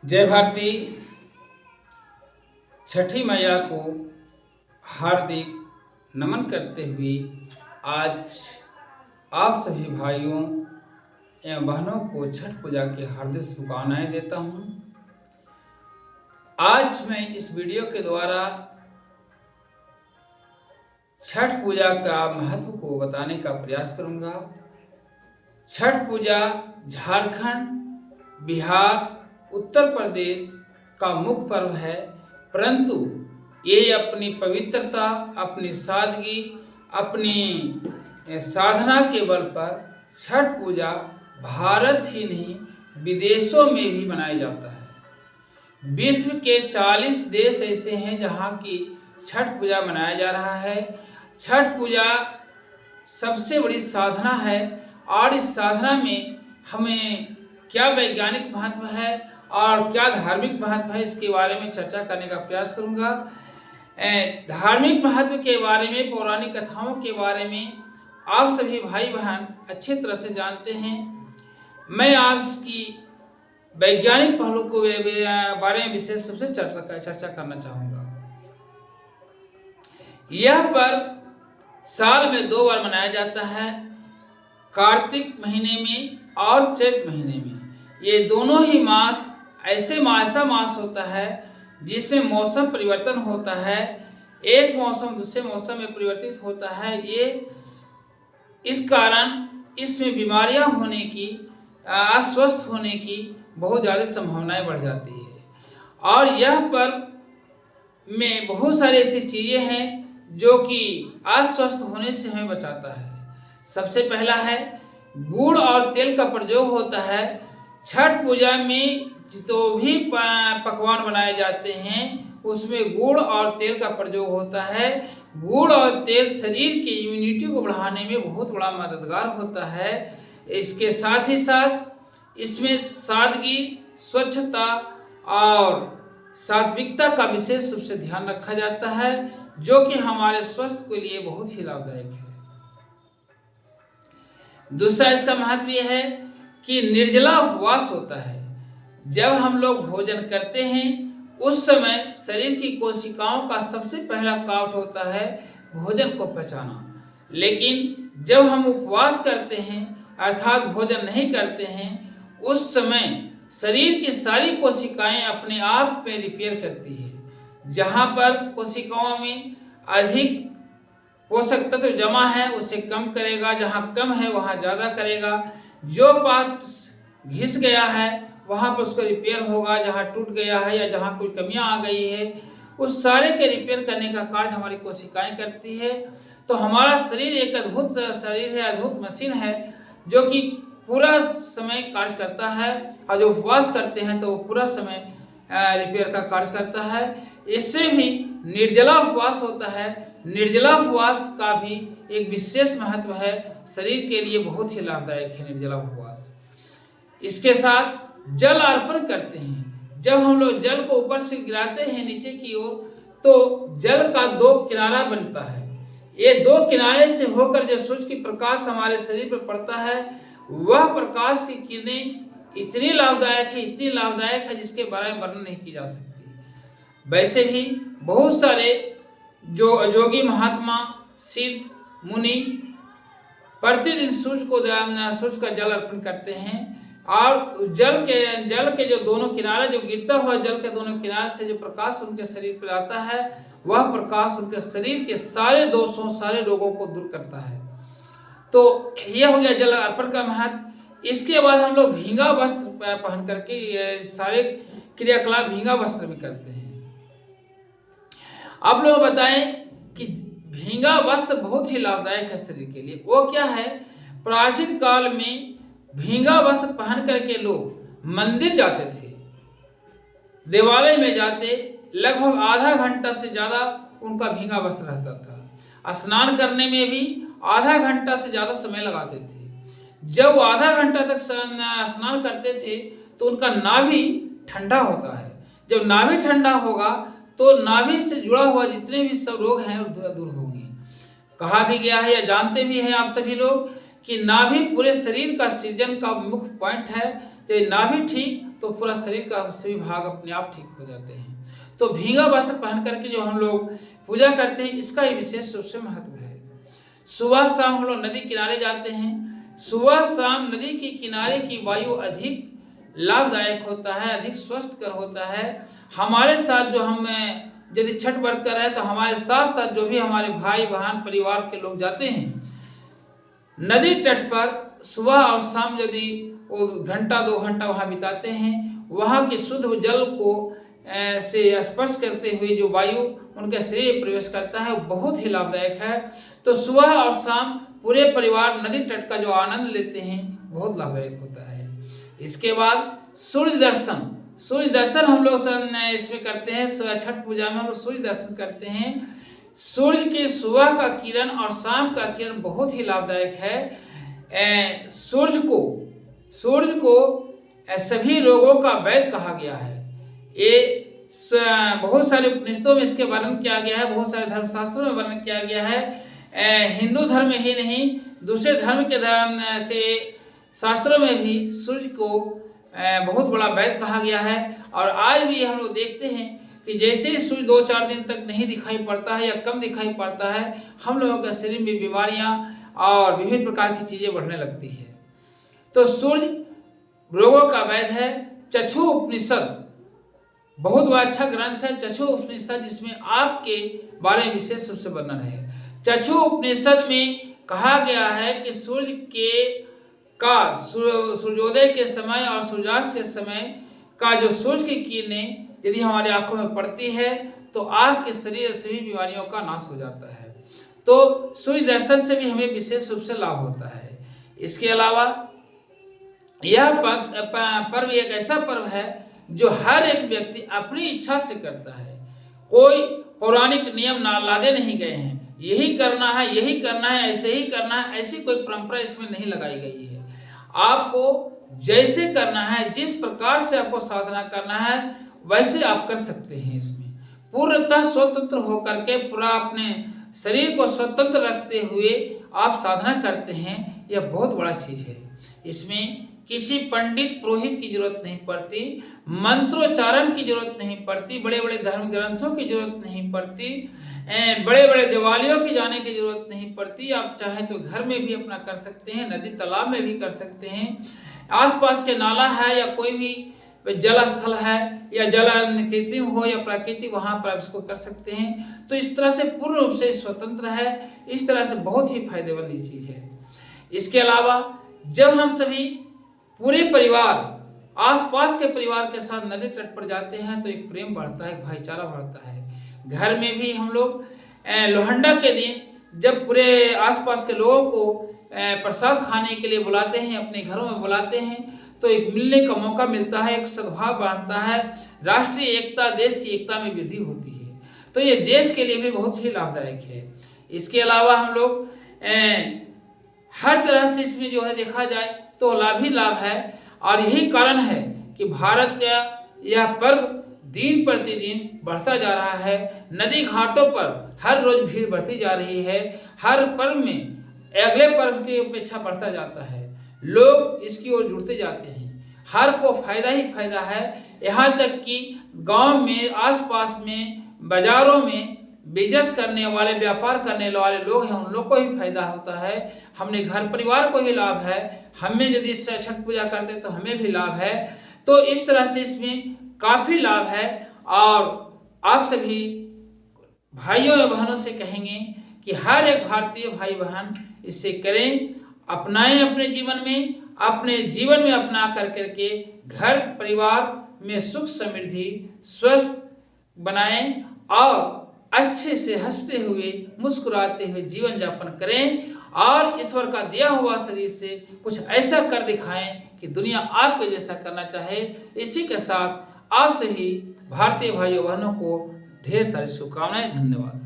जय भारती। छठी मैया को हार्दिक नमन करते हुए आज आप सभी भाइयों एवं बहनों को छठ पूजा की हार्दिक शुभकामनाएं देता हूं। आज मैं इस वीडियो के द्वारा छठ पूजा का महत्व को बताने का प्रयास करूंगा। छठ पूजा झारखंड, बिहार, उत्तर प्रदेश का मुख्य पर्व है, परंतु ये अपनी पवित्रता, अपनी सादगी, अपनी साधना के बल पर छठ पूजा भारत ही नहीं विदेशों में भी मनाया जाता है। विश्व के 40 देश ऐसे हैं जहाँ की छठ पूजा मनाया जा रहा है। छठ पूजा सबसे बड़ी साधना है और इस साधना में हमें क्या वैज्ञानिक महत्व है और क्या धार्मिक महत्व है, इसके बारे में चर्चा करने का प्रयास करूंगा। धार्मिक महत्व के बारे में, पौराणिक कथाओं के बारे में आप सभी भाई बहन अच्छी तरह से जानते हैं। मैं आज इसकी वैज्ञानिक पहलू को बारे में विशेष रूप से चर्चा करना चाहूँगा। यह पर्व साल में 2 बार मनाया जाता है, कार्तिक महीने में और चैत महीने में। ये दोनों ही मास ऐसा मास होता है जिसमें मौसम परिवर्तन होता है, एक मौसम दूसरे मौसम में परिवर्तित होता है। ये इस कारण इसमें बीमारियां होने की, अस्वस्थ होने की बहुत ज़्यादा संभावनाएं बढ़ जाती है। और यह पर्व में बहुत सारी ऐसी चीज़ें हैं जो कि अस्वस्थ होने से हमें बचाता है। सबसे पहला है गुड़ और तेल का प्रयोग होता है। छठ पूजा में जो भी पकवान बनाए जाते हैं उसमें गुड़ और तेल का प्रयोग होता है। गुड़ और तेल शरीर की इम्यूनिटी को बढ़ाने में बहुत बड़ा मददगार होता है। इसके साथ ही साथ इसमें सादगी, स्वच्छता और सात्विकता का विशेष रूप से ध्यान रखा जाता है, जो कि हमारे स्वास्थ्य के लिए बहुत ही लाभदायक है। दूसरा इसका महत्व यह है कि निर्जला उपवास होता है। जब हम लोग भोजन करते हैं उस समय शरीर की कोशिकाओं का सबसे पहला काम होता है भोजन को पचाना। लेकिन जब हम उपवास करते हैं अर्थात भोजन नहीं करते हैं, उस समय शरीर की सारी कोशिकाएं अपने आप में रिपेयर करती है। जहाँ पर कोशिकाओं में अधिक पोषक तत्व जमा है उसे कम करेगा, जहाँ कम है वहाँ ज़्यादा करेगा। जो पार्ट घिस गया है वहाँ पर उसका रिपेयर होगा, जहाँ टूट गया है या जहाँ कोई कमियां आ गई है उस सारे के रिपेयर करने का कार्य हमारी कोशिकाएं करती है। तो हमारा शरीर एक अद्भुत शरीर है, अद्भुत मशीन है जो कि पूरा समय कार्य करता है। और जो उपवास करते हैं तो वो पूरा समय रिपेयर का कार्य करता है। इससे भी निर्जला उपवास होता है। निर्जला उपवास का भी एक विशेष महत्व है, शरीर के लिए बहुत ही लाभदायक है निर्जला उपवास। इसके साथ जल अर्पण करते हैं। जब हम लोग जल को ऊपर से गिराते हैं नीचे की ओर तो जल का 2 किनारा बनता है। ये 2 किनारे से होकर जब सूर्य की प्रकाश हमारे शरीर पर पड़ता है, वह प्रकाश की किरणें इतनी लाभदायक है जिसके बारे में वर्णन नहीं की जा सकती। वैसे भी बहुत सारे जो योगी महात्मा, सिद्ध मुनि प्रतिदिन सूर्य का जल अर्पण करते हैं। और जल के जो दोनों किनारे, जो गिरता हुआ जल के दोनों किनारे से जो प्रकाश उनके शरीर पर आता है, वह प्रकाश उनके शरीर के सारे दोषों, सारे रोगों को दूर करता है। तो यह हो गया जल अर्पण का महत्व। इसके बाद हम लोग भींगा वस्त्र पहन करके ये सारे क्रियाकलाप भींगा वस्त्र में करते हैं। आप लोग बताएं कि भींगा वस्त्र बहुत ही लाभदायक है शरीर के लिए। वो क्या है? प्राचीन काल में भींगा वस्त्र पहन करके लोग मंदिर जाते थे, देवालय में जाते, लगभग आधा घंटा से ज़्यादा उनका भींगा वस्त्र रहता था। स्नान करने में भी आधा घंटा से ज़्यादा समय लगाते थे। जब वो आधा घंटा तक स्नान करते थे तो उनका नाभि ठंडा होता है। जब नाभि ठंडा होगा तो नाभि से जुड़ा हुआ जितने भी सब रोग हैं दूर होंगे। कहा भी गया है या जानते भी हैं आप सभी लोग कि नाभि पूरे शरीर का सृजन का मुख्य पॉइंट है। तो नाभि ठीक तो पूरा शरीर का सभी भाग अपने आप ठीक हो जाते हैं। तो भीगा वस्त्र पहन करके जो हम लोग पूजा करते हैं, इसका ही विशेष रूप से महत्व है। सुबह शाम हम लोग नदी किनारे जाते हैं। सुबह शाम नदी के किनारे की वायु अधिक लाभदायक होता है, अधिक स्वस्थकर होता है। हमारे साथ जो हम यदि छठ व्रत कर रहे हैं तो हमारे साथ साथ जो भी हमारे भाई बहन परिवार के लोग जाते हैं नदी तट पर, सुबह और शाम यदि वो घंटा 2 घंटा वहाँ बिताते हैं, वहाँ के शुद्ध जल को से स्पर्श करते हुए जो वायु उनके शरीर में प्रवेश करता है, वो बहुत ही लाभदायक है। तो सुबह और शाम पूरे परिवार नदी तट का जो आनंद लेते हैं, बहुत लाभदायक होता है। इसके बाद सूर्य दर्शन। सूर्य दर्शन हम लोग इसमें करते हैं। छठ पूजा में हम लोग सूर्य दर्शन करते हैं। सूर्य के सुबह का किरण और शाम का किरण बहुत ही लाभदायक है। सूर्य को सभी रोगों का वैद्य कहा गया है। ये बहुत सारे उपनिषदों में इसके वर्णन किया गया है, बहुत सारे धर्मशास्त्रों में वर्णन किया गया है। हिंदू धर्म में ही नहीं, दूसरे धर्म के शास्त्रों में भी सूर्य को बहुत बड़ा वैद्य कहा गया है। और आज भी हम लोग देखते हैं कि जैसे ही सूर्य 2-4 दिन तक नहीं दिखाई पड़ता है या कम दिखाई पड़ता है, हम लोगों के शरीर में बीमारियां और विभिन्न प्रकार की चीज़ें बढ़ने लगती है। तो सूर्य रोगों का वैद्य है। चक्षु उपनिषद बहुत बड़ा अच्छा ग्रंथ है, चक्षु उपनिषद, जिसमें आँख के बारे में विशेष रूप से वर्णन है। चक्षु उपनिषद में कहा गया है कि सूर्योदय के समय और सूर्यास्त के समय का जो सूर्य की किरणें यदि हमारे आंखों में पड़ती है तो आँख के शरीर सभी बीमारियों का नाश हो जाता है। तो सूर्य दर्शन से भी हमें विशेष रूप से लाभ होता है। इसके अलावा यह पर्व एक ऐसा पर्व है जो हर एक व्यक्ति अपनी इच्छा से करता है। कोई पौराणिक नियम ना लादे नहीं गए हैं, यही करना है, यही करना है, ऐसे ही करना है, ऐसी कोई परंपरा इसमें नहीं लगाई गई है। आपको जैसे करना है, जिस प्रकार से आपको साधना करना है, वैसे आप कर सकते हैं। इसमें पूर्णतः स्वतंत्र होकर के पूरा अपने शरीर को स्वतंत्र रखते हुए आप साधना करते हैं, यह बहुत बड़ा चीज़ है। इसमें किसी पंडित पुरोहित की जरूरत नहीं पड़ती, मंत्रोच्चारण की जरूरत नहीं पड़ती, बड़े बड़े धर्म ग्रंथों की जरूरत नहीं पड़ती, बड़े बड़े दिवालियों की जाने की जरूरत नहीं पड़ती। आप चाहे तो घर में भी अपना कर सकते हैं, नदी तालाब में भी कर सकते हैं, आसपास के नाला है या कोई भी जल स्थल है या जल कृत्रिम हो या प्राकृतिक, वहाँ पर आप इसको कर सकते हैं। तो इस तरह से पूर्ण रूप से स्वतंत्र है, इस तरह से बहुत ही फायदेमंद ये चीज़ है। इसके अलावा जब हम सभी पूरे परिवार, आसपास के परिवार के साथ नदी तट पर जाते हैं तो एक प्रेम बढ़ता है, एक भाईचारा बढ़ता है। घर में भी हम लोग लोहंडा के दिन जब पूरे आसपास के लोगों को प्रसाद खाने के लिए बुलाते हैं, अपने घरों में बुलाते हैं, तो एक मिलने का मौका मिलता है, एक सद्भाव बढ़ता है, राष्ट्रीय एकता, देश की एकता में वृद्धि होती है। तो ये देश के लिए भी बहुत ही लाभदायक है। इसके अलावा हम लोग हर तरह से इसमें जो है देखा जाए तो लाभ ही लाभ है। और यही कारण है कि भारत का यह पर्व दिन प्रतिदिन बढ़ता जा रहा है। नदी घाटों पर हर रोज भीड़ बढ़ती जा रही है। हर पर्व में अगले पर्व की अपेक्षा बढ़ता जाता है, लोग इसकी ओर जुड़ते जाते हैं, हर को फायदा ही फायदा है। यहाँ तक कि गांव में, आसपास में, बाजारों में बिजनेस करने वाले, व्यापार करने वाले लोग हैं, उन लोग को ही फायदा होता है। हमने घर परिवार को ही लाभ है, हमें यदि छठ पूजा करते तो हमें भी लाभ है। तो इस तरह से इसमें काफ़ी लाभ है। और आप सभी भाइयों या बहनों से कहेंगे कि हर एक भारतीय भाई बहन इसे करें, अपनाएं अपने जीवन में अपना करके घर परिवार में सुख समृद्धि स्वस्थ बनाएं और अच्छे से हंसते हुए मुस्कुराते हुए जीवन यापन करें और ईश्वर का दिया हुआ शरीर से कुछ ऐसा कर दिखाएं कि दुनिया आपके जैसा करना चाहे। इसी के साथ आप सभी भारतीय भाइयों बहनों को ढेर सारी शुभकामनाएं। धन्यवाद।